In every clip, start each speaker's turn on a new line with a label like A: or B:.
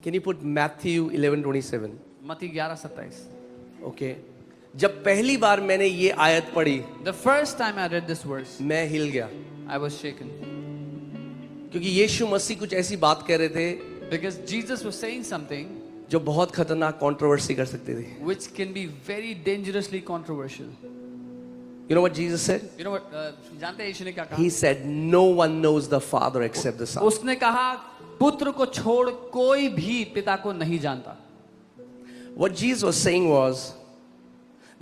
A: Can you put Matthew 11:27?
B: मत्ती 11:27.
A: Okay. जब पहली बार मैंने ये आयत पढ़ी,
B: The first time I read this verse,
A: मैं हिल गया,
B: I was shaken
A: क्योंकि यीशु मसीह कुछ ऐसी बात कह रहे थे
B: because Jesus was saying something
A: जो बहुत खतरनाक कंट्रोवर्सी कर सकते थे.
B: which can be very dangerously controversial.
A: You know what Jesus said?
B: You know what? जानते हैं यीशु ने क्या कहा?
A: He said, "No one knows the Father except the Son."
B: उसने कहा पुत्र को छोड़ कोई भी पिता को नहीं जानता.
A: What Jesus was saying was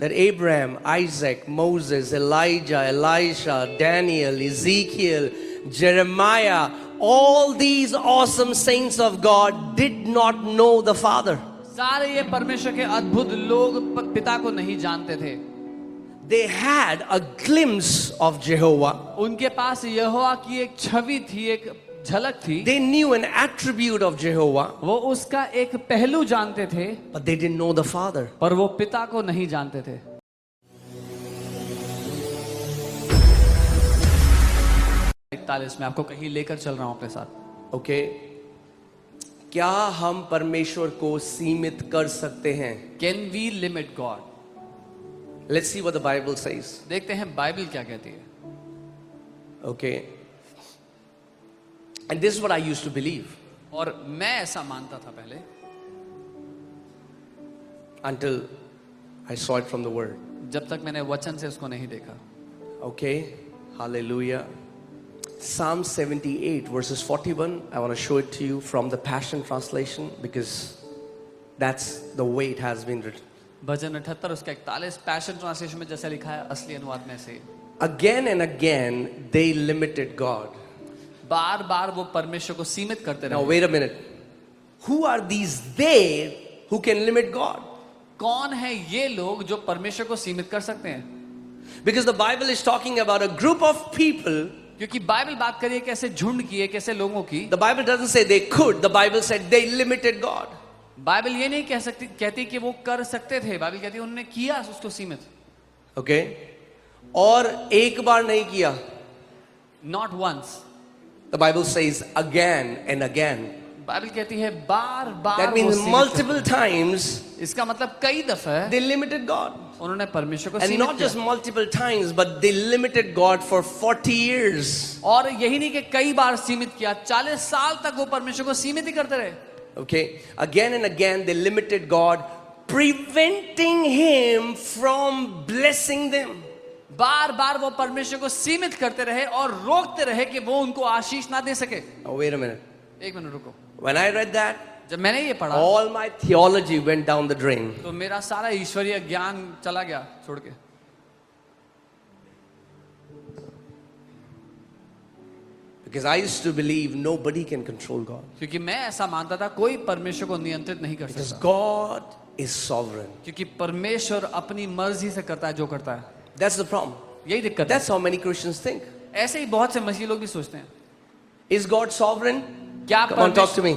A: that Abraham, Isaac, Moses, Elijah, Elisha, Daniel, Ezekiel, Jeremiah, all these awesome saints of God did not know the Father.
B: सारे ये परमेश्वर के अद्भुत लोग पिता को नहीं जानते थे.
A: They had a glimpse of Jehovah.
B: उनके पास यहोवा की एक छवि थी, एक झलक थी.
A: They knew an attribute of Jehovah,
B: वो उसका एक पहलू जानते थे,
A: but they didn't know the Father.
B: पर वो पिता को नहीं जानते थे. में आपको कहीं लेकर चल रहा हूं अपने साथ.
A: Okay? क्या हम परमेश्वर को सीमित कर सकते हैं?
B: Can we limit God?
A: Let's see what the Bible says.
B: देखते हैं बाइबल क्या कहती है.
A: Okay? And this is what I used to believe
B: और मैं ऐसा मानता था पहले,
A: until I saw it from the Word.
B: जब तक मैंने वचन से उसको नहीं देखा.
A: Okay? Hallelujah. Psalm 78 verses 41. I want to show it to you from the Passion Translation because that's the way it has been written.
B: भजन 78 उसका 41 पैशन ट्रांसलेशन में जैसा लिखा है, असली अनुवाद में से.
A: Again and again they limited God.
B: बार बार वो परमेश्वर को सीमित करते
A: Now
B: रहे.
A: wait a minute. Who are these they who can limit God?
B: कौन है ये लोग जो परमेश्वर को सीमित कर सकते हैं?
A: Because the Bible is talking about a group of people.
B: क्योंकि बाइबल बात करिए कैसे झुंड की है, कैसे लोगों की.
A: The Bible doesn't say they could. The Bible said they limited God.
B: Bible ये नहीं कहती कि वो कर सकते थे. बाइबल कहती है उन्होंने किया उसको सीमित.
A: Okay? और एक बार नहीं किया.
B: Not once.
A: The Bible says again and again.
B: Bible कहती है बार बार.
A: That means multiple times.
B: इसका मतलब कई दफे
A: They limited God.
B: उन्होंने परमेश्वर को
A: And
B: सीमित
A: not
B: किया.
A: just multiple times, but they limited God for 40 years.
B: और यही नहीं कि कई बार सीमित किया, 40 साल तक वो परमेश्वर को सीमित ही करते रहे.
A: Okay? Again and again they limited God, preventing Him from blessing them.
B: बार बार वो परमेश्वर को सीमित करते रहे और रोकते रहे कि वो उनको आशीष ना दे सके.
A: Now wait a minute.
B: एक मिनट रुको.
A: When I read that,
B: जब मैंने ये पढ़ा
A: all my theology went down the drain.
B: तो मेरा सारा ईश्वरीय ज्ञान चला गया छोड़ के.
A: Because I used to believe nobody can control God.
B: क्योंकि मैं ऐसा मानता था कोई परमेश्वर को नियंत्रित नहीं कर
A: Because
B: सकता.
A: God is sovereign.
B: क्योंकि परमेश्वर अपनी मर्जी से करता है जो करता है.
A: That's the problem.
B: यही दिक्कत है.
A: That's how many Christians think.
B: ऐसे ही बहुत से मसीह लोग भी सोचते हैं.
A: Is God sovereign?
B: क्या
A: Come on, talk to me.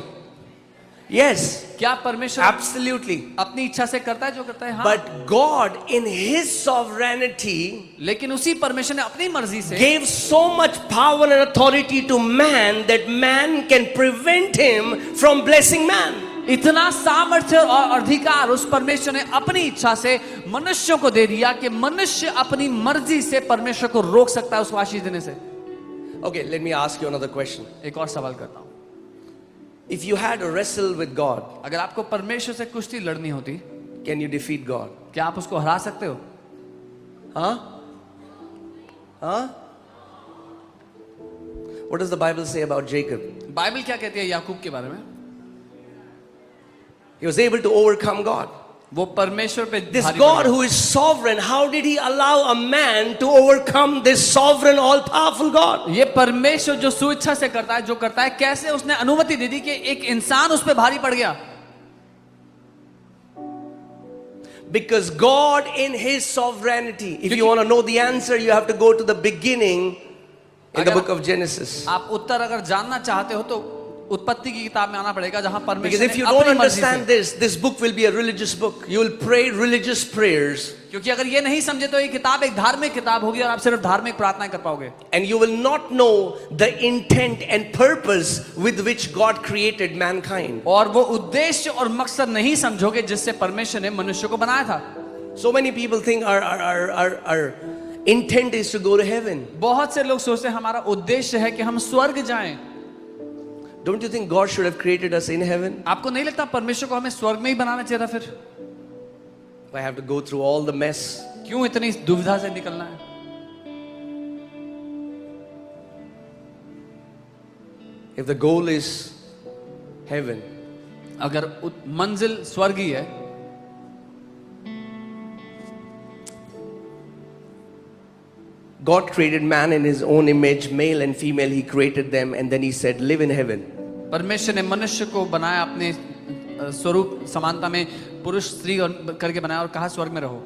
A: Yes,
B: क्या परमेश्वर
A: absolutely.
B: अपनी इच्छा से करता है जो करता है? हाँ.
A: But God, in His sovereignty,
B: लेकिन उसी परमेश्वर ने अपनी मर्जी से
A: gave so much power and authority to man that man can prevent him from blessing man.
B: इतना सामर्थ्य और अधिकार उस परमेश्वर ने अपनी इच्छा से मनुष्यों को दे दिया कि मनुष्य अपनी मर्जी से परमेश्वर को रोक सकता है उसको आशीष देने से.
A: Okay, let me ask you another question.
B: एक और सवाल करता हूं.
A: If you had to wrestle with God,
B: अगर आपको परमेश्वर से कुश्ती लड़नी होती,
A: can you defeat God?
B: क्या आप उसको हरा सकते हो?
A: Huh? Huh? What does the Bible say about Jacob?
B: Bible क्या कहती है याकूब के बारे में?
A: He was able to overcome God.
B: वो परमेश्वर पे
A: This
B: भारी
A: God
B: पड़ा.
A: who is sovereign, how did He allow a man to overcome this sovereign, all-powerful God?
B: ये परमेश्वर जो स्वेच्छा से करता है जो करता है, कैसे उसने अनुमति दे दी कि एक इंसान उस पे भारी पड़ गया?
A: Because God in His sovereignty, if you want to know the answer, you have to go to the beginning in the book of Genesis.
B: आप उत्तर अगर जानना चाहते हो तो उत्पत्ति की किताब में आना पड़ेगा जहां
A: Because
B: परमेश्वर
A: if you
B: ने
A: don't
B: अपनी मर्जी
A: understand
B: से,
A: this book will be a religious book. You will pray religious prayers
B: क्योंकि अगर ये नहीं समझे तो ये किताब एक धार्मिक किताब होगी और आप सिर्फ धार्मिक प्रार्थनाएं कर पाओगे
A: and you will not know the intent and purpose with which God created mankind.
B: और वो उद्देश्य और मकसद नहीं समझोगे जिससे परमेश्वर ने मनुष्य को बनाया था।
A: So many people think our intent is to go to heaven.
B: बहुत से लोग सोचते हैं हमारा उद्देश्य है कि हम स्वर्ग जाएं।
A: Don't you think God should have created us in heaven?
B: आपको नहीं लगता परमेश्वर को हमें स्वर्ग में ही बनाना चाहिए था? फिर
A: I have to go through all the mess.
B: क्यों इतनी दुविधा से निकलना है?
A: If the goal is heaven,
B: अगर मंजिल स्वर्ग ही है,
A: God created man in his own image, male and female, he created them, and then he said, live in heaven.
B: परमेश्वर ने मनुष्य को बनाया अपने स्वरूप समानता में, पुरुष स्त्री करके बनाया और कहा स्वर्ग में रहो।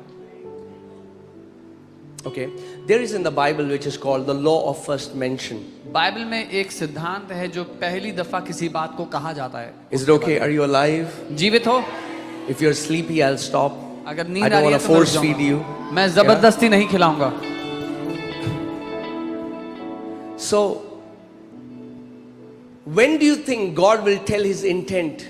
A: Okay, there is in the Bible which is called the law of first mention.
B: Bible में एक सिद्धांत है जो पहली दफा किसी बात को कहा जाता है।
A: Is it okay? Are you alive?
B: जीवित हो?
A: If you're sleepy, I'll stop.
B: अगर
A: I
B: नींद आ
A: don't
B: रही
A: want
B: है
A: to
B: तो मैं रुक
A: force feed you.
B: जाऊंगा। मैं जबरदस्ती नहीं खिलाऊंगा।
A: So, when do you think God will tell his intent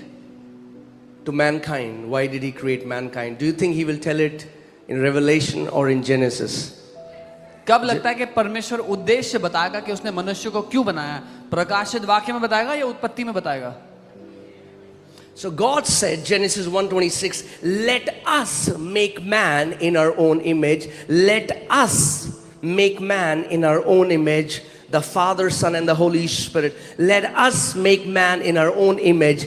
A: to mankind? Why did he create mankind? Do you think he will tell it in Revelation or in Genesis?
B: कब लगता है कि परमेश्वर उद्देश्य बताएगा कि उसने मनुष्य को क्यों बनाया? प्रकाशित वाक्य में बताएगा या उत्पत्ति में बताएगा?
A: So God said, Genesis 1:26, let us make man in our own image. Let us make man in our own image. The Father, Son, and the Holy Spirit. Let us make man in our own image.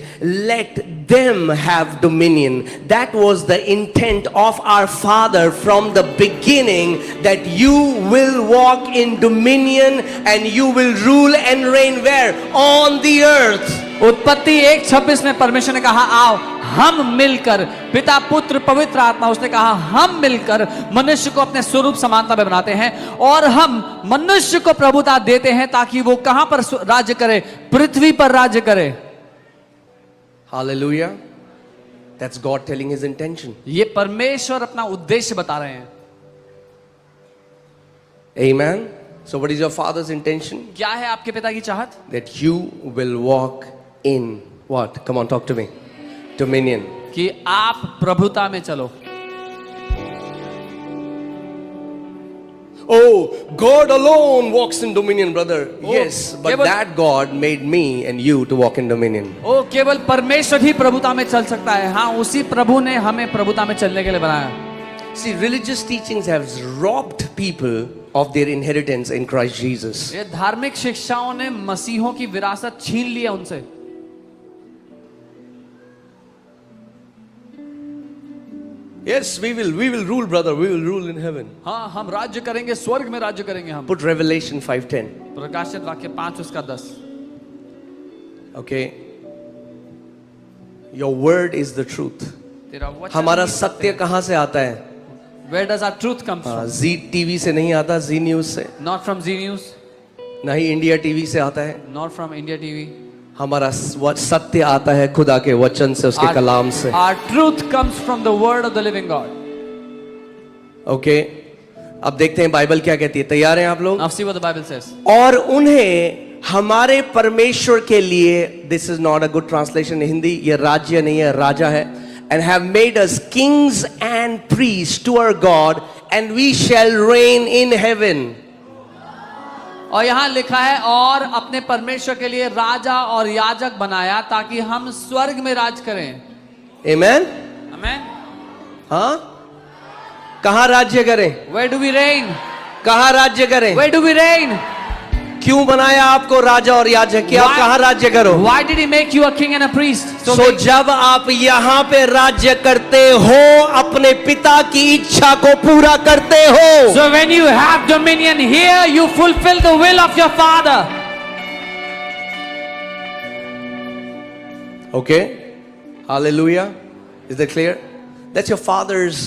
A: Let them have dominion. That was the intent of our Father from the beginning, that you will walk in dominion and you will rule and reign where? On the earth.
B: उत्पत्ति 1:26 में परमेश्वर ने कहा आओ हम मिलकर, पिता पुत्र पवित्र आत्मा, उसने कहा हम मिलकर मनुष्य को अपने स्वरूप समानता में बनाते हैं और हम मनुष्य को प्रभुता देते हैं ताकि वो कहां पर राज्य करे? पृथ्वी पर राज्य करे।
A: Hallelujah. That's God telling his intention.
B: ये परमेश्वर अपना उद्देश्य बता रहे हैं।
A: Amen. So what is your Father's intention?
B: क्या है आपके पिता की चाहत?
A: That you will walk in what? Come on, talk to me. Dominion.
B: कि आप प्रभुता में चलो।
A: Oh, God alone walks in dominion, brother.
B: Oh,
A: Yes, but
B: केवल-
A: that God made me and you to walk in dominion.
B: ओ केवल परमेश्वर ही प्रभुता में चल सकता है। हाँ, उसी प्रभु ने हमें प्रभुता में चलने के लिए बनाया।
A: See, religious teachings have robbed people of their inheritance in Christ Jesus.
B: ये धार्मिक शिक्षाओं ने मसीहों की विरासत छीन ली है उनसे।
A: Yes, we will rule, brother. We will rule in heaven.
B: हाँ, हम राज्य करेंगे, स्वर्ग में राज्य करेंगे हम।
A: Put Revelation 5:10.
B: प्रकाशित वाक्य 5:10।
A: Okay. Your word is the truth.
B: तेरा वचन
A: हमारा
B: ही सत्य
A: सत्य
B: है।
A: कहाँ से आता है?
B: Where does our truth come from?
A: Zee TV से नहीं आता, जी न्यूज से,
B: Not from Z News,
A: ना ही इंडिया टीवी से आता है।
B: not from India TV.
A: हमारा सत्य आता है खुदा के वचन से, उसके कलाम से।
B: Our truth comes from the word of the living God.
A: Okay, अब देखते हैं बाइबल क्या कहती है। तैयार हैं आप लोग?
B: Now see what the Bible says.
A: और उन्हें हमारे परमेश्वर के लिए, this is not a good translation Hindi, ये राज्य नहीं है, राजा है। And have made us kings and priests to our God, and we shall reign in heaven.
B: और यहाँ लिखा है और अपने परमेश्वर के लिए राजा और याजक बनाया ताकि हम स्वर्ग में राज करें।
A: Amen?
B: Amen.
A: हाँ? कहाँ राज्य करें?
B: Where do we reign?
A: कहाँ राज्य करें?
B: Where do we reign?
A: क्यों बनाया आपको राजा और याजक? कि आप कहाँ राज्य करो?
B: Why did he make you a king and a priest?
A: So जब आप यहाँ पे राज्य करते हो, अपने पिता की इच्छा को पूरा करते हो।
B: So when you have dominion here, you fulfill the will of your father.
A: Okay? Hallelujah. Is that clear? That's your father's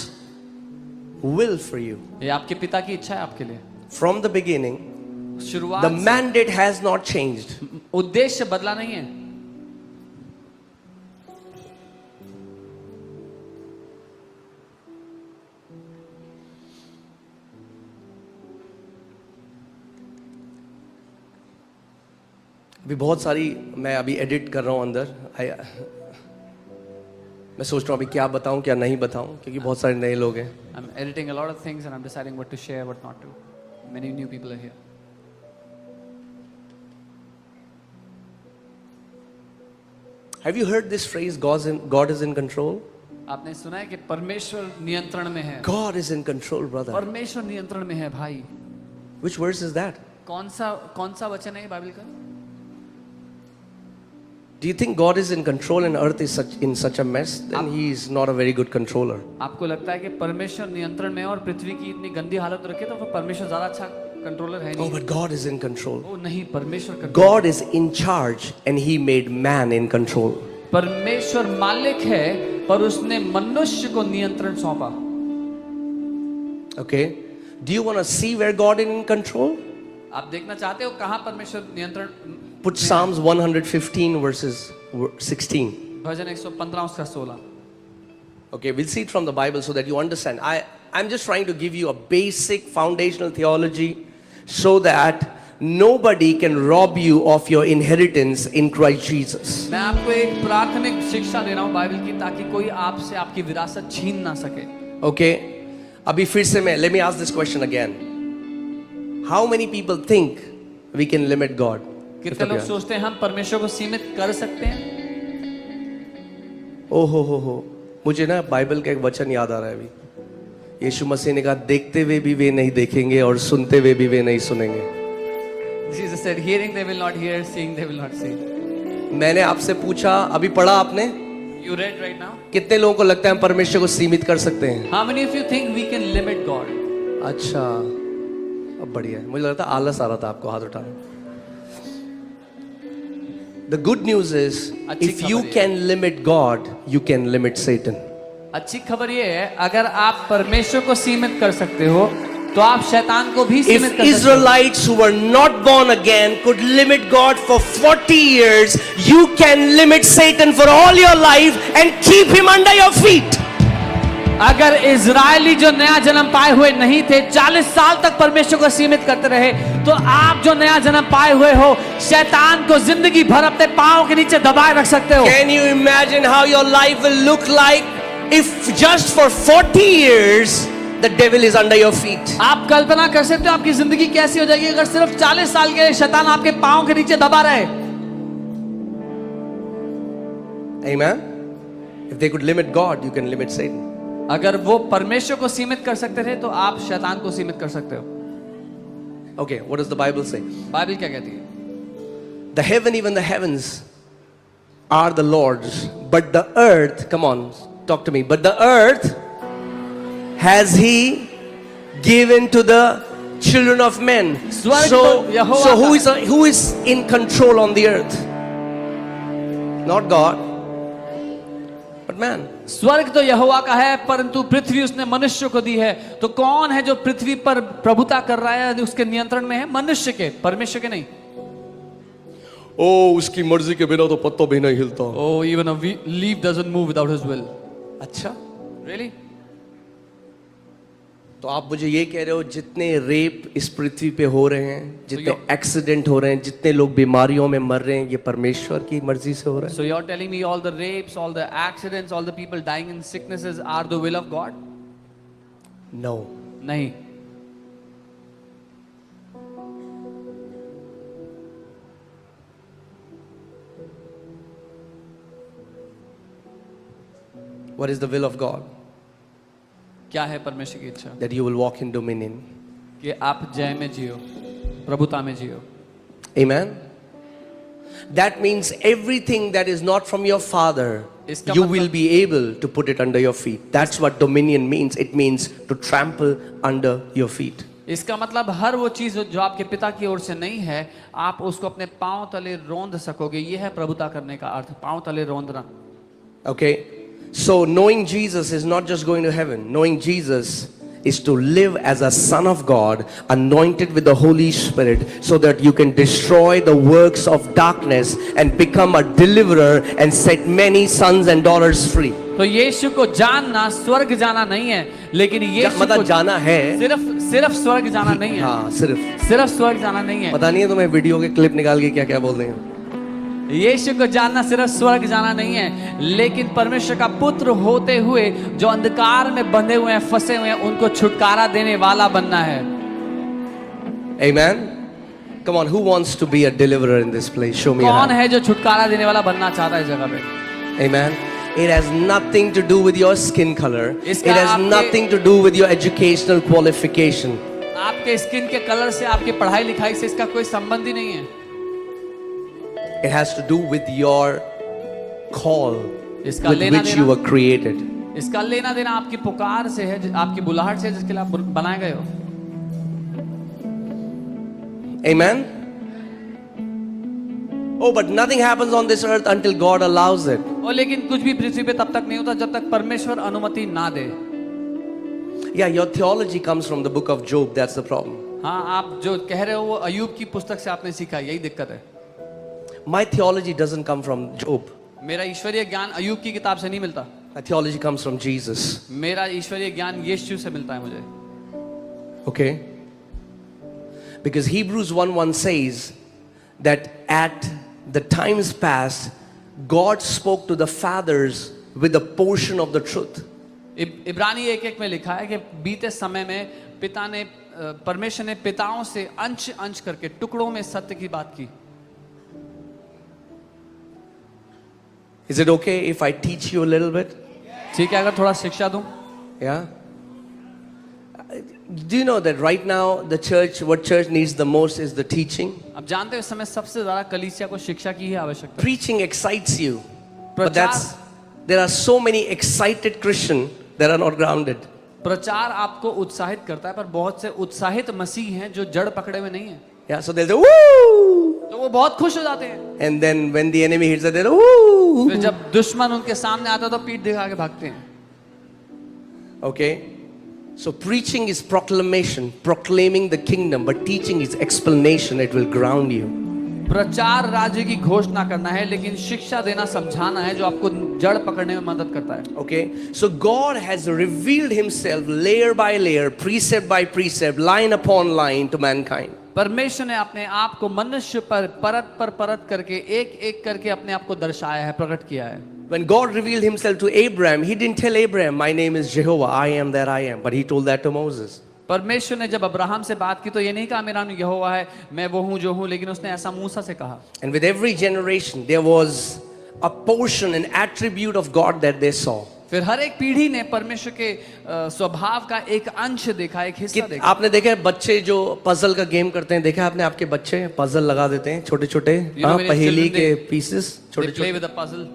A: will for you.
B: ये आपके पिता की इच्छा है आपके लिए।
A: From the beginning,
B: शुरुआत
A: the
B: से
A: mandate has not changed.
B: उद्देश्य बदला नहीं है।
A: अभी बहुत सारी मैं अभी एडिट कर रहा हूँ अंदर। मैं सोच रहा हूँ अभी क्या बताऊँ क्या नहीं बताऊँ, क्योंकि बहुत सारे नए लोग हैं।
B: I'm editing a lot of things and I'm deciding what to share, what not to. Many new people are here.
A: Have you heard this phrase, God is in control?
B: आपने सुना है कि परमेश्वर नियंत्रण में है।
A: God is in control, brother.
B: परमेश्वर नियंत्रण में है भाई।
A: Which verse is that?
B: कौन सा वचन है बाइबल का?
A: Do you think God is in control and earth is in such a mess? Then he is not a very good controller.
B: आपको लगता है कि परमेश्वर नियंत्रण में है और पृथ्वी की इतनी गंदी हालत रखे तो परमेश्वर ज्यादा अच्छा कंट्रोलर है
A: Oh,
B: नहीं?
A: but God is in control.
B: ओ नहीं, परमेश्वर control.
A: God is in charge and he made man in control.
B: परमेश्वर मालिक है पर उसने मनुष्य को नियंत्रण सौंपा।
A: Okay? Do you want to see where God is in control?
B: आप देखना चाहते हो कहाँ परमेश्वर नियंत्रण?
A: Put Psalms 115 verses 16.
B: भजन 115 उसका 16।
A: Okay, we'll see it from the Bible so that you understand. I'm just trying to give you a basic foundational theology so that nobody can rob you of your inheritance in Christ Jesus.
B: मैं आपको एक प्राथमिक शिक्षा दे रहा हूँ Bible की, ताकि कोई आपसे आपकी विरासत छीन ना सके।
A: Okay? अभी फिर से मैं, let me ask this question again. How many people think we can limit God?
B: कितने लोग सोचते हैं हम परमेश्वर को सीमित कर सकते हैं?
A: ओ हो, मुझे ना बाइबल का एक वचन याद आ रहा है अभी। यीशु मसीह ने कहा, देखते हुए भी वे नहीं देखेंगे और सुनते हुए भी वे नहीं सुनेंगे।
B: Jesus said, hearing they will not hear, seeing they will not see.
A: मैंने आपसे पूछा, अभी पढ़ा आपने?
B: You read right now?
A: कितने लोगों को लगता है हम परमेश्वर को सीमित कर सकते हैं?
B: How many of you think we can limit God?
A: अच्छा, अब बढ़िया है। मुझे लगता आलस आ रहा था आपको हाथ उठाने। The good news is, if you can limit God, you can limit Satan.
B: अच्छी खबर ये है, अगर आप परमेश्वर को सीमित कर सकते हो तो आप शैतान को भी सीमित
A: If
B: कर सकते हो।
A: Israelites who were not born again could limit God for 40 years, you can limit Satan for all your life and keep him under your feet.
B: अगर इजरायली जो नया जन्म पाए हुए नहीं थे 40 साल तक परमेश्वर को सीमित करते रहे, तो आप जो नया जन्म पाए हुए हो शैतान को जिंदगी भर अपने पांव के नीचे दबाए रख सकते हो।
A: Can you imagine how your life will look like if just for 40 years the devil is under your feet?
B: आप कल्पना कर सकते हो आपकी जिंदगी कैसी हो जाएगी अगर सिर्फ 40 साल के शैतान आपके पांव के नीचे दबा रहे।
A: Amen? If they could limit God, you can limit Satan.
B: अगर वो परमेश्वर को सीमित कर सकते थे तो आप शैतान को सीमित कर सकते हो।
A: Okay, what does the Bible say?
B: Bible क्या कहती है?
A: The heaven, even the heavens are the Lord's, but the earth, come on, talk to me, but the earth has he given to the children of men. So who is in control on the earth? Not God, but man.
B: स्वर्ग तो यहोवा का है परंतु पृथ्वी उसने मनुष्य को दी है। तो कौन है जो पृथ्वी पर प्रभुता कर रहा है, उसके नियंत्रण में है? मनुष्य के, परमेश्वर के नहीं।
A: ओ उसकी मर्जी के बिना तो पत्ता भी नहीं हिलता।
B: Oh, even a leaf doesn't move without his will.
A: अच्छा,
B: Really?
A: तो आप मुझे ये कह रहे हो जितने रेप इस पृथ्वी पे हो रहे हैं, जितने एक्सीडेंट हो रहे हैं, जितने लोग बीमारियों में मर रहे हैं, ये परमेश्वर की मर्जी से हो रहा है?
B: So you're telling me all the rapes, all the accidents, all the people dying in sicknesses are the will of God?
A: No.
B: नहीं।
A: What is the will of God?
B: क्या है परमेश्वर की इच्छा?
A: That you will walk in dominion.
B: कि आप जय में जियो, प्रभुता में जियो।
A: Amen. That means everything that is not from your father,
B: इसका
A: you
B: मतलब-
A: will be able to put it under your feet. That's what dominion means. It means to trample under your feet.
B: इसका मतलब हर वो चीज जो आपके पिता की ओर से नहीं है, आप उसको अपने पांव तले रौंद सकोगे। ये है प्रभुता करने का अर्थ, पांव तले रौंदना।
A: Okay? So knowing Jesus is not just going to heaven. Knowing Jesus is to live as a son of God, anointed with the Holy Spirit, so that you can destroy the works of darkness and become a deliverer and set many sons and daughters free.
B: तो यीशु को जानना स्वर्ग जाना नहीं है, लेकिन यीशु
A: मतलब
B: को
A: जाना है,
B: सिर्फ स्वर्ग जाना नहीं है।
A: हाँ, सिर्फ
B: स्वर्ग जाना नहीं है।
A: पता नहीं है तुम्हें वीडियो के क्लिप निकाल के क्या क्या बोल देंगे।
B: यीशु को जानना सिर्फ स्वर्ग जाना नहीं है, लेकिन परमेश्वर का पुत्र होते हुए जो अंधकार में बंधे हुए हैं, फंसे हुए हैं, उनको छुटकारा देने वाला बनना है।
A: Amen. Come on, who wants to be a deliverer in this place? Show me your
B: कौन
A: hand.
B: है जो छुटकारा देने वाला बनना चाहता है इस जगह पे?
A: Amen. It has nothing to do with your skin color.
B: इसका
A: It has
B: आपके-
A: nothing to do with your educational qualification.
B: आपके स्किन के कलर से, आपकी पढ़ाई लिखाई से इसका कोई संबंध ही नहीं है।
A: It has to do with your call
B: इसका
A: with
B: लेना
A: which
B: देना-
A: you were created.
B: इसका लेना देना आपकी पुकार से है, आपकी बुलाहट से है, जिसके लिए आप बनाए गए हो।
A: Amen. Oh, but nothing happens on this earth until God allows it.
B: और लेकिन कुछ भी पृथ्वी पे तब तक नहीं होता जब तक परमेश्वर अनुमति ना दे।
A: Yeah, your theology comes from the book of Job. That's the problem.
B: हाँ, आप जो कह रहे हो वो अय्यूब की पुस्तक से आपने सीखा, यही दिक्कत है।
A: My theology doesn't come from Job.
B: मेरा ईश्वरीय ज्ञान अय्यूब की किताब से नहीं मिलता।
A: My theology comes from Jesus.
B: मेरा ईश्वरीय ज्ञान यीशु से मिलता है मुझे।
A: Okay? Because Hebrews 1:1 says that at the times past, God spoke to the fathers with a portion of the truth.
B: इब्रानी 1:1 में लिखा है कि बीते समय में परमेश्वर ने पिताओं से अंश अंश करके टुकड़ों में सत्य की बात की।
A: Is it okay if I teach you a little bit?
B: ठीक है अगर थोड़ा शिक्षा दूं?
A: Yeah? Do you know that right now the church, what church needs the most is the teaching?
B: अब जानते हो इस समय सबसे ज्यादा कलीसिया को शिक्षा की ही आवश्यकता है।
A: Preaching excites you. But
B: प्रचार
A: there are so many excited Christians that are not grounded.
B: प्रचार आपको उत्साहित करता है, पर बहुत से उत्साहित मसीह हैं जो जड़ पकड़े हुए नहीं है।
A: Yeah, so they'll say, woo!
B: तो वो बहुत खुश हो जाते हैं,
A: And then when the enemy hits it, they'll woo!
B: फिर जब दुश्मन उनके सामने आता है तो पीठ दिखा के भागते हैं।
A: Okay? So preaching is proclamation, proclaiming the kingdom, but teaching is explanation, it will ground you.
B: प्रचार राज्य की घोषणा करना है, लेकिन शिक्षा देना, समझाना है, जो आपको जड़ पकड़ने में मदद करता है।
A: Okay? So God has revealed himself layer by layer, precept by precept, line upon line to mankind.
B: परमेश्वर ने अपने आप को मनुष्य पर परत करके एक एक करके अपने आप को दर्शाया है, प्रकट किया है।
A: When God revealed himself to Abraham, he didn't tell Abraham, my name is Jehovah, I am that I am. But he told that to Moses.
B: परमेश्वर ने जब अब्राहम से बात की तो ये नहीं कहा मेरा नाम यहोवा है, मैं वो हूँ जो हूँ, लेकिन उसने ऐसा मूसा से कहा।
A: And with every generation, there was a portion, an attribute of God that they saw.
B: फिर हर एक पीढ़ी ने परमेश्वर के स्वभाव का एक अंश देखा, एक हिस्सा देखा।
A: आपने देखा है बच्चे जो पजल का गेम करते हैं, देखा है आपने? आपके बच्चे पजल लगा देते हैं, छोटे छोटे पहेली के पीसेस, छोटे
B: They play
A: छोटे।
B: with a puzzle.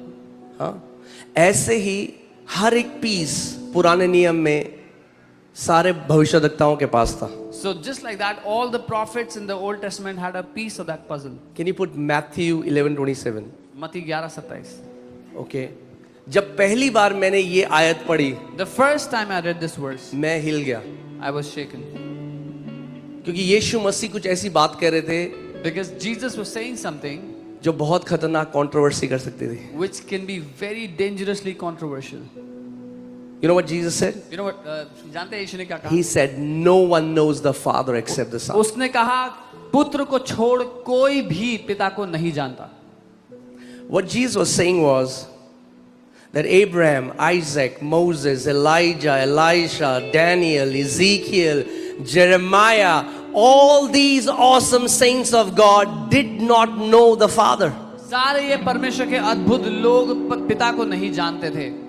A: हाँ, ऐसे ही हर एक पीस पुराने नियम में सारे भविष्यवक्ताओं के पास था।
B: So just like that, all the prophets in the Old Testament had a piece of that puzzle.
A: Can you put Matthew 11:27?
B: मत्ती 11:27.
A: Okay. जब पहली बार मैंने ये आयत पढ़ी,
B: The first time I read this verse,
A: मैं हिल गया,
B: I was shaken
A: क्योंकि यीशु मसीह कुछ ऐसी बात कह रहे थे
B: because Jesus was saying something
A: जो बहुत खतरनाक कंट्रोवर्सी कर सकती थी।
B: which can be very dangerously controversial.
A: You know what Jesus said?
B: You know what? जानते हैं यीशु ने क्या कहा?
A: He said, "No one knows the Father except the Son."
B: उसने कहा पुत्र को छोड़ कोई भी पिता को नहीं जानता।
A: What Jesus was saying was that Abraham, Isaac, Moses, Elijah, Elisha, Daniel, Ezekiel, Jeremiah, all these awesome saints of God did not know the Father.
B: सारे ये परमेश्वर के अद्भुत लोग पिता को नहीं जानते थे।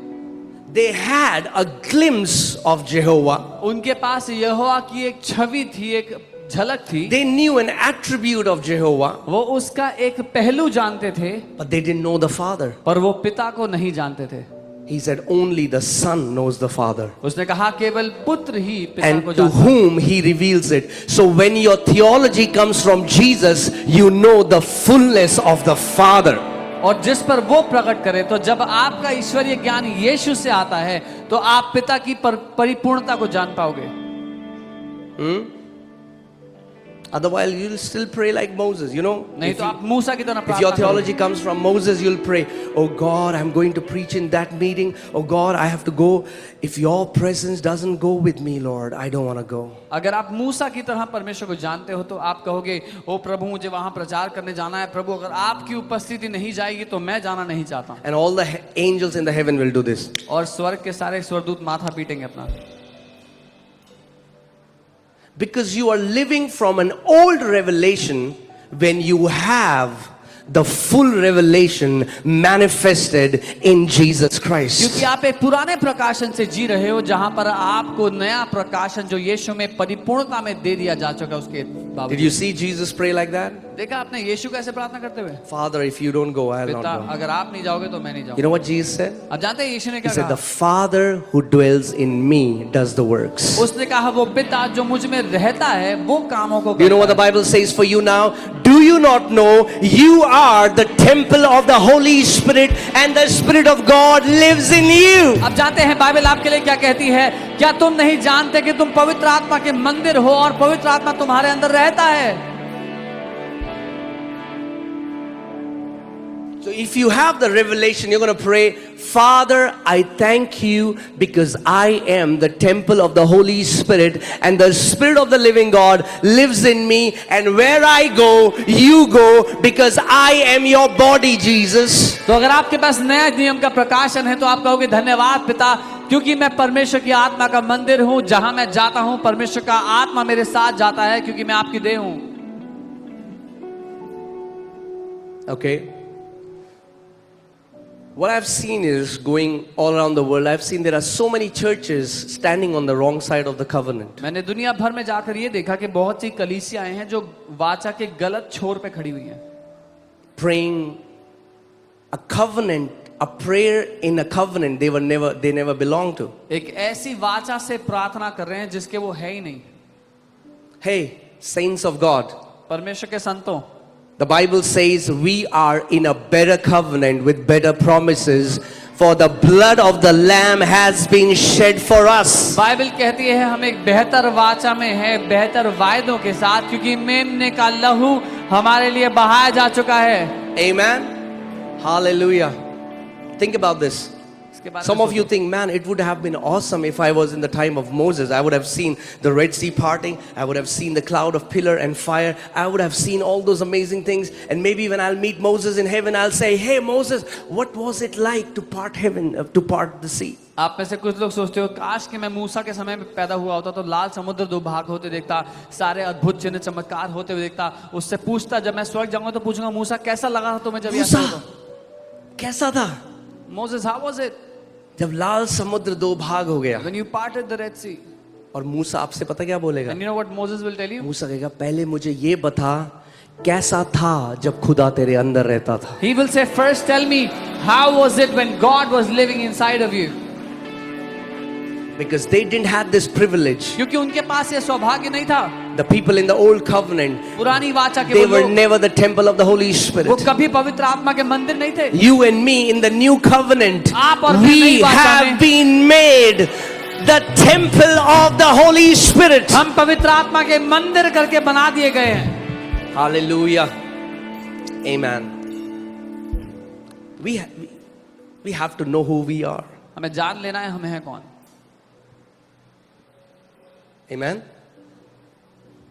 A: They had a glimpse of Jehovah.
B: उनके पास यहोवा की एक छवि थी, एक झलक थी।
A: They knew an attribute of Jehovah,
B: वो उसका एक पहलू जानते थे,
A: but they didn't know the Father.
B: पर वो पिता को नहीं जानते थे।
A: He said, "Only the Son knows the Father,
B: उसने कहा केवल पुत्र ही पिता
A: and
B: को
A: to
B: जानता है।
A: whom He reveals it." So when your theology comes from Jesus, you know the fullness of the Father.
B: और जिस पर वो प्रकट करे, तो जब आपका ईश्वरीय ज्ञान यीशु से आता है तो आप पिता की परिपूर्णता को जान पाओगे।
A: Otherwise, you'll still pray like Moses, you know.
B: नहीं तो आप मूसा की तरह
A: If your
B: प्रार्थना करो।
A: theology comes from Moses, you'll pray, oh God, I'm going to preach in that meeting. Oh God, I have to go. If your presence doesn't go with me, Lord, I don't want to go.
B: अगर आप मूसा की तरह परमेश्वर को जानते हो तो आप कहोगे, ओ प्रभु मुझे वहां प्रचार करने जाना है, प्रभु अगर आपकी उपस्थिति नहीं जाएगी तो मैं जाना नहीं चाहता।
A: And all the angels in the heaven will do this.
B: और स्वर्ग के सारे स्वर्गदूत माथा पीटेंगे अपना।
A: Because you are living from an old revelation when you have the full revelation manifested in Jesus Christ.
B: क्योंकि आप एक पुराने प्रकाशन से जी रहे हो जहां पर आपको नया प्रकाशन जो यीशु में परिपूर्णता में दे दिया जा चुका है उसके बावजूद।
A: Did you see Jesus pray like that?
B: देखा आपने यीशु कैसे प्रार्थना करते हुए?
A: Father, if you don't go, I'll not
B: पिता
A: go.
B: अगर आप नहीं जाओगे तो मैं नहीं
A: You
B: जाऊंगा।
A: know what Jesus said?
B: अब जानते हैं यीशु ने
A: He
B: क्या
A: said, the
B: कहा?
A: Father who dwells in me does the works.
B: उसने कहा वो पिता जो मुझ में रहता है वो कामों को
A: Do you know what the
B: करता है।
A: Bible says for you now? Do you not know you are the temple of the Holy Spirit and the Spirit of God lives in you?
B: अब जानते हैं बाइबल आपके लिए क्या कहती है? क्या तुम नहीं जानते कि तुम पवित्र आत्मा के मंदिर हो और पवित्र आत्मा तुम्हारे अंदर रहता है?
A: So if you have the revelation, you're going to pray, Father, I thank you because I am the temple of the Holy Spirit and the Spirit of the living God lives in me, and where I go, you go because I am your body, Jesus.
B: तो अगर आपके पास नया नियम का प्रकाशन है तो आप कहोगे धन्यवाद पिता, क्योंकि मैं परमेश्वर की आत्मा का मंदिर हूं, जहां मैं जाता हूं परमेश्वर का आत्मा मेरे साथ जाता है क्योंकि मैं आपकी देह हूं।
A: Okay. What I've seen is going all around the world, I've seen there are so many churches standing on the wrong side of the covenant.
B: मैंने दुनिया भर में जाकर ये देखा कि बहुत सी कलीसियाएं हैं जो वाचा के गलत छोर पे खड़ी हुई हैं।
A: Praying a covenant, a prayer in a covenant they never belong to.
B: एक ऐसी वाचा से प्रार्थना कर रहे हैं जिसके वो है ही नहीं।
A: Hey, saints of God,
B: परमेश्वर के संतों,
A: the Bible says we are in a better covenant with better promises, for the blood of the Lamb has been shed for us.
B: Bible कहती है हम एक बेहतर वाचा में है, बेहतर वायदों के साथ, क्योंकि मेमने का लहू हमारे लिए बहाया जा चुका है।
A: Amen. Hallelujah. Think about this.
B: इसके बारे
A: Some
B: में
A: of you
B: सोचो।
A: think, man, it would have been awesome if I was in the time of Moses. I would have seen the Red Sea parting. I would have seen the cloud of pillar and fire. I would have seen all those amazing things. And maybe when I'll meet Moses in heaven, I'll say, hey, Moses, what was it like to part heaven, to part the sea?
B: आप में से कुछ लोग सोचते हो काश कि मैं मूसा के समय में पैदा हुआ होता तो लाल समुद्र दो भाग होते देखता, सारे अद्भुत चिन्ह चमत्कार होते हुए देखता, उससे पूछता जब मैं स्वर्ग जाऊंगा तो पूछूंगा मूसा कैसा लगा था तुम्हें जब ये ऐसा
A: मूसा,
B: हुआ?
A: कैसा था?
B: Moses, how was it
A: जब लाल समुद्र दो भाग हो गया
B: when you parted the Red Sea?
A: और मूसा आपसे पता क्या बोलेगा?
B: And you know what Moses will tell you?
A: मूसा कहेगा, पहले मुझे ये बता कैसा था जब खुदा तेरे अंदर रहता था?
B: He will say, first tell me, how was it when God was living inside of you?
A: Because they didn't have this privilege.
B: क्योंकि उनके पास ये सौभाग्य नहीं था।
A: The people in the old covenant,
B: पुरानी वाचा के
A: they
B: वो
A: were
B: लोग,
A: never the temple of the Holy
B: वो
A: Spirit.
B: कभी पवित्र आत्मा के मंदिर नहीं थे।
A: You and me in the new covenant,
B: आप और मैं
A: we
B: नई वाचा
A: have
B: में,
A: been made the temple of the Holy Spirit.
B: हम पवित्र आत्मा के मंदिर करके बना दिए गए हैं।
A: Hallelujah. Amen. We have to know who we are.
B: हमें जान लेना है हमें है कौन।
A: Amen.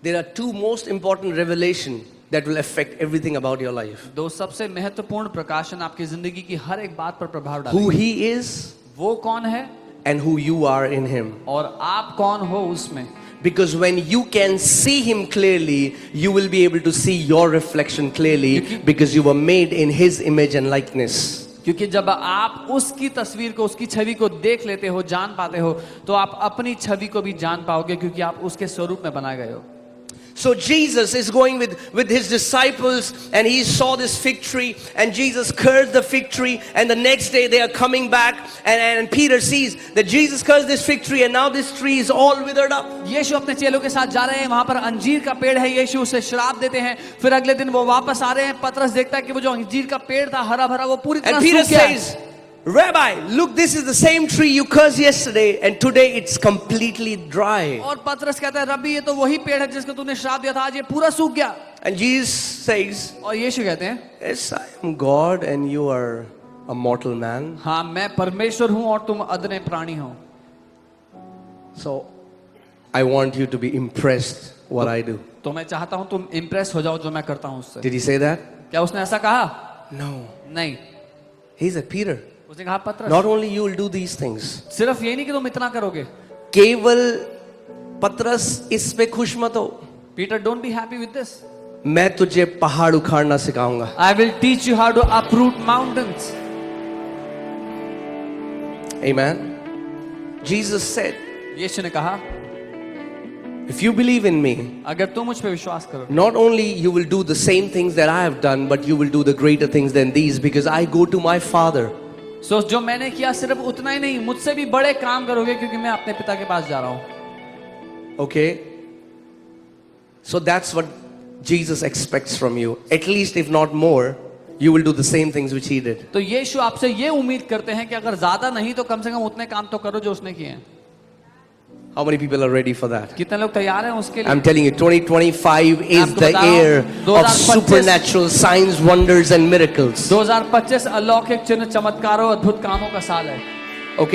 A: There are two most important revelations that will affect everything about your life.
B: दो सबसे महत्वपूर्ण प्रकाशन आपकी जिंदगी की हर एक बात पर प्रभाव
A: Who
B: डालेंगे।
A: He is
B: वो कौन है
A: and who you are in Him.
B: और आप कौन हो उसमें।
A: Because when you can see Him clearly, you will be able to see your reflection clearly because you were made in His image and likeness.
B: क्योंकि जब आप उसकी तस्वीर को, उसकी छवि को देख लेते हो, जान पाते हो, तो आप अपनी छवि को भी जान पाओगे क्योंकि आप उसके स्वरूप में बनाए गए हो।
A: So Jesus is going with His disciples and He saw this fig tree and Jesus cursed the fig tree, and the next day they are coming back and Peter sees that Jesus cursed this fig tree and now this tree is all withered up.
B: यीशु अपने चेलों के साथ जा रहे हैं, वहां पर अंजीर का पेड़ है, यीशु उसे श्राप देते हैं, फिर अगले दिन वो वापस आ रहे हैं, पतरस देखता है कि वो जो अंजीर का पेड़ था हरा भरा वो पूरी तरह
A: And Peter
B: सूख गया है।
A: says, Rabbi, look, this is the same tree you cursed yesterday, and today it's completely dry.
B: और पतरस कहता है रब्बी ये तो वही पेड़ है जिसको तूने श्राप दिया था, आज ये पूरा सूख गया।
A: And Jesus says,
B: और यीशु कहते हैं
A: yes, I am God and you are a mortal man.
B: हाँ मैं परमेश्वर हूँ और तुम अदने प्राणी हो।
A: So I want you to be impressed what I do.
B: तो मैं चाहता हूँ तुम इम्प्रेस हो जाओ जो मैं करता हूँ उससे।
A: Did he say that?
B: क्या उसने ऐसा कहा?
A: No.
B: नहीं।
A: He said, Peter,
B: उसने कहा पतरस
A: not only you will do these things.
B: सिर्फ ये नहीं कि तुम इतना करोगे।
A: केवल पतरस इस पे खुश मत हो,
B: Peter don't be happy with this.
A: मैं तुझे पहाड़ उखाड़ना सिखाऊंगा।
B: I will teach you how to uproot mountains.
A: Amen. Jesus said,
B: यीशु ने कहा
A: if you believe in me,
B: अगर तुम मुझ पे विश्वास करो
A: not only you will do the same things that I have done, but you will do the greater things than these, because I go to my Father.
B: सो जो मैंने किया सिर्फ उतना ही नहीं, मुझसे भी बड़े काम करोगे क्योंकि मैं अपने पिता के पास जा रहा हूं।
A: Okay? So that's what Jesus expects from you. At least if not more, you will do the same things which he did.
B: तो यीशु आपसे ये उम्मीद करते हैं कि अगर ज्यादा नहीं तो कम से कम उतने काम तो करो जो उसने किए हैं।
A: How many people are ready for that?
B: कितने लोग तैयार हैं उसके लिए?
A: I'm telling you, 2025 is
B: आपको
A: the
B: बता रहा हूं,
A: year of
B: 2025
A: supernatural signs, wonders and miracles.
B: 2025 अलौकिक चिन्ह चमत्कारों अद्भुत कामों का साल है।